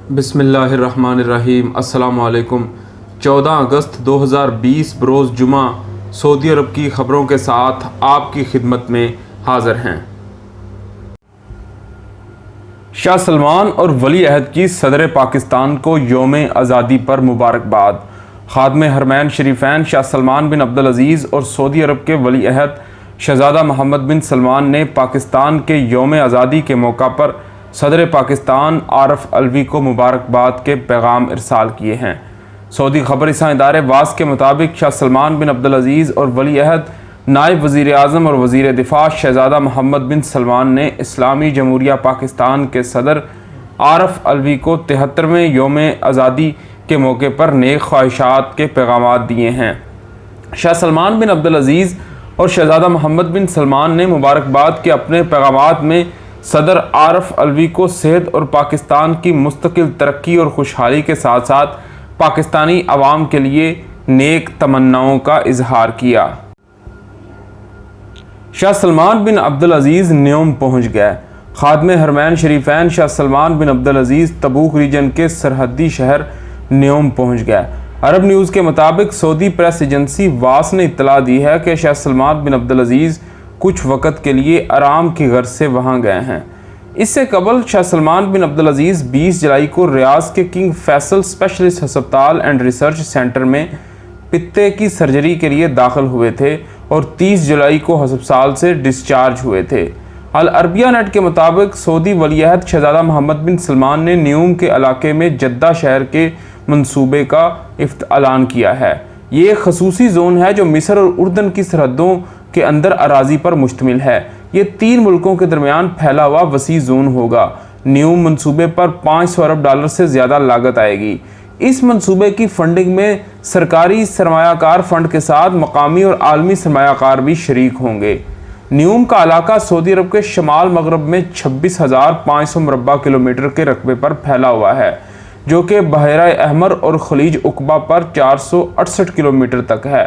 بسم اللہ الرحمن الرحیم۔ السلام علیکم۔ 14 اگست 2020 بروز جمعہ سعودی عرب کی خبروں کے ساتھ آپ کی خدمت میں حاضر ہیں۔ شاہ سلمان اور ولی عہد کی صدر پاکستان کو یوم آزادی پر مبارکباد۔ خادم حرمین شریفین شاہ سلمان بن عبدالعزیز اور سعودی عرب کے ولی عہد شہزادہ محمد بن سلمان نے پاکستان کے یوم آزادی کے موقع پر صدر پاکستان عارف علوی کو مبارکباد کے پیغام ارسال کیے ہیں۔ سعودی خبر رساں ادارے واس کے مطابق شاہ سلمان بن عبدالعزیز اور ولی عہد نائب وزیر اعظم اور وزیر دفاع شہزادہ محمد بن سلمان نے اسلامی جمہوریہ پاکستان کے صدر عارف علوی کو 73ویں یوم آزادی کے موقع پر نیک خواہشات کے پیغامات دیے ہیں۔ شاہ سلمان بن عبدالعزیز اور شہزادہ محمد بن سلمان نے مبارکباد کے اپنے پیغامات میں صدر عارف علوی کو صحت اور پاکستان کی مستقل ترقی اور خوشحالی کے ساتھ ساتھ پاکستانی عوام کے لیے نیک تمناؤں کا اظہار کیا۔ شاہ سلمان بن عبدالعزیز نیوم پہنچ گئے۔ خادم حرمین شریفین شاہ سلمان بن عبدالعزیز تبوک ریجن کے سرحدی شہر نیوم پہنچ گئے۔ عرب نیوز کے مطابق سعودی پریس ایجنسی واس نے اطلاع دی ہے کہ شاہ سلمان بن عبدالعزیز کچھ وقت کے لیے آرام کی غرض سے وہاں گئے ہیں۔ اس سے قبل شاہ سلمان بن عبدالعزیز 20 جولائی کو ریاض کے کنگ فیصل اسپیشلسٹ ہسپتال اینڈ ریسرچ سینٹر میں پتے کی سرجری کے لیے داخل ہوئے تھے اور 30 جولائی کو ہسپتال سے ڈسچارج ہوئے تھے۔ العربیہ نیٹ کے مطابق سعودی ولی عہد شہزادہ محمد بن سلمان نے نیوم کے علاقے میں جدہ شہر کے منصوبے کا اعلان کیا ہے۔ یہ ایک خصوصی زون ہے جو مصر اور اردن کی سرحدوں کے اندر اراضی پر مشتمل ہے۔ یہ 3 ملکوں کے درمیان پھیلا ہوا وسیع زون ہوگا۔ نیوم منصوبے پر $500 ارب سے زیادہ لاگت آئے گی۔ اس منصوبے کی فنڈنگ میں سرکاری سرمایہ کار فنڈ کے ساتھ مقامی اور عالمی سرمایہ کار بھی شریک ہوں گے۔ نیوم کا علاقہ سعودی عرب کے شمال مغرب میں 26,500 مربع کلومیٹر کے رقبے پر پھیلا ہوا ہے، جو کہ بحیرہ احمر اور خلیج عقبہ پر 468 کلومیٹر تک ہے۔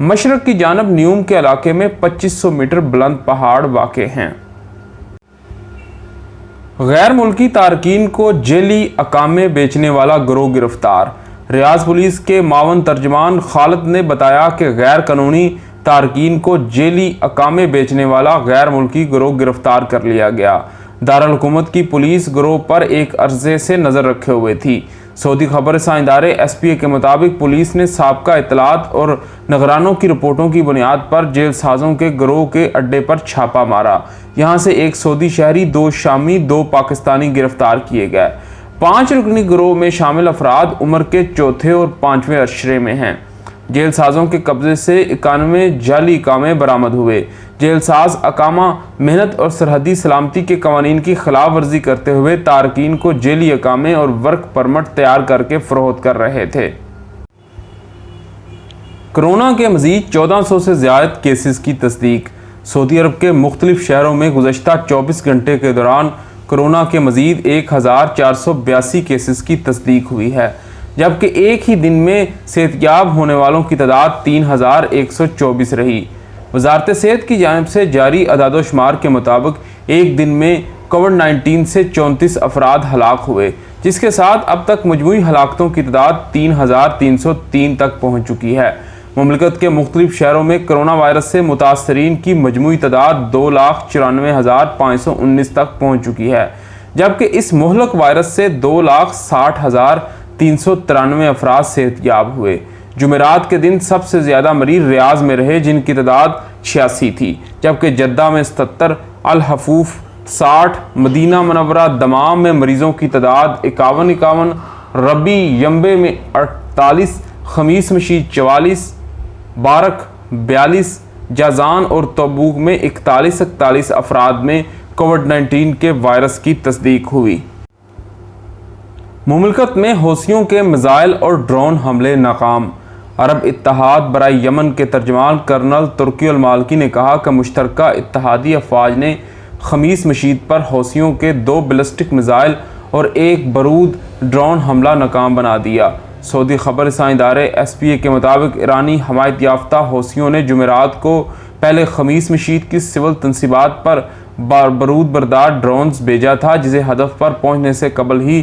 مشرق کی جانب نیوم کے علاقے میں 2500 میٹر بلند پہاڑ واقع ہیں۔ غیر ملکی تارکین کو جعلی اقامے بیچنے والا گروہ گرفتار۔ ریاض پولیس کے معاون ترجمان خالد نے بتایا کہ غیر قانونی تارکین کو جعلی اقامے بیچنے والا غیر ملکی گروہ گرفتار کر لیا گیا۔ دارالحکومت کی پولیس گروہ پر ایک عرصے سے نظر رکھے ہوئے تھی۔ سعودی خبر رساں ادارے SPA کے مطابق پولیس نے سابقہ اطلاعات اور نگرانوں کی رپورٹوں کی بنیاد پر جیل سازوں کے گروہ کے اڈے پر چھاپا مارا۔ یہاں سے ایک سعودی شہری، 2 شامی، 2 پاکستانی گرفتار کیے گئے۔ 5 رکنی گروہ میں شامل افراد عمر کے 4تھے اور 5ویں عشرے میں ہیں۔ جیل سازوں کے قبضے سے 91 جعلی اقامے برآمد ہوئے۔ جیل ساز اقامہ محنت اور سرحدی سلامتی کے قوانین کی خلاف ورزی کرتے ہوئے تارکین کو جعلی اقامے اور ورک پرمٹ تیار کر کے فروخت کر رہے تھے۔ کرونا کے مزید 1400 سے زائد کیسز کی تصدیق۔ سعودی عرب کے مختلف شہروں میں گزشتہ 24 گھنٹے کے دوران کرونا کے مزید 1482 کیسز کی تصدیق ہوئی ہے، جبکہ ایک ہی دن میں صحت یاب ہونے والوں کی تعداد 3124 رہی۔ وزارت صحت کی جانب سے جاری اعداد و شمار کے مطابق ایک دن میں کووڈ-19 سے 34 افراد ہلاک ہوئے، جس کے ساتھ اب تک مجموعی ہلاکتوں کی تعداد 3303 تک پہنچ چکی ہے۔ مملکت کے مختلف شہروں میں کرونا وائرس سے متاثرین کی مجموعی تعداد 2,94,519 تک پہنچ چکی ہے، جبکہ اس مہلک وائرس سے 2,60,393 افراد صحت یاب ہوئے۔ جمعرات کے دن سب سے زیادہ مریض ریاض میں رہے، جن کی تعداد 86 تھی، جبکہ جدہ میں 77، الحفوف 60، مدینہ منورہ دمام میں مریضوں کی تعداد 51، ربی ینبے میں 48، خمیس مشید 44، بارک 42، جازان اور تبوک میں 41 افراد میں کووڈ-19 کے وائرس کی تصدیق ہوئی۔ مملکت میں حوثیوں کے میزائل اور ڈرون حملے ناکام۔ عرب اتحاد برائے یمن کے ترجمان کرنل ترکی المالکی نے کہا کہ مشترکہ اتحادی افواج نے خمیس مشید پر حوثیوں کے 2 بیلسٹک میزائل اور 1 بارود ڈرون حملہ ناکام بنا دیا۔ سعودی خبر رساں ادارے SPA کے مطابق ایرانی حمایت یافتہ حوثیوں نے جمعرات کو پہلے خمیس مشید کی سول تنصیبات پر بارود بردار ڈرونز بھیجا تھا، جسے ہدف پر پہنچنے سے قبل ہی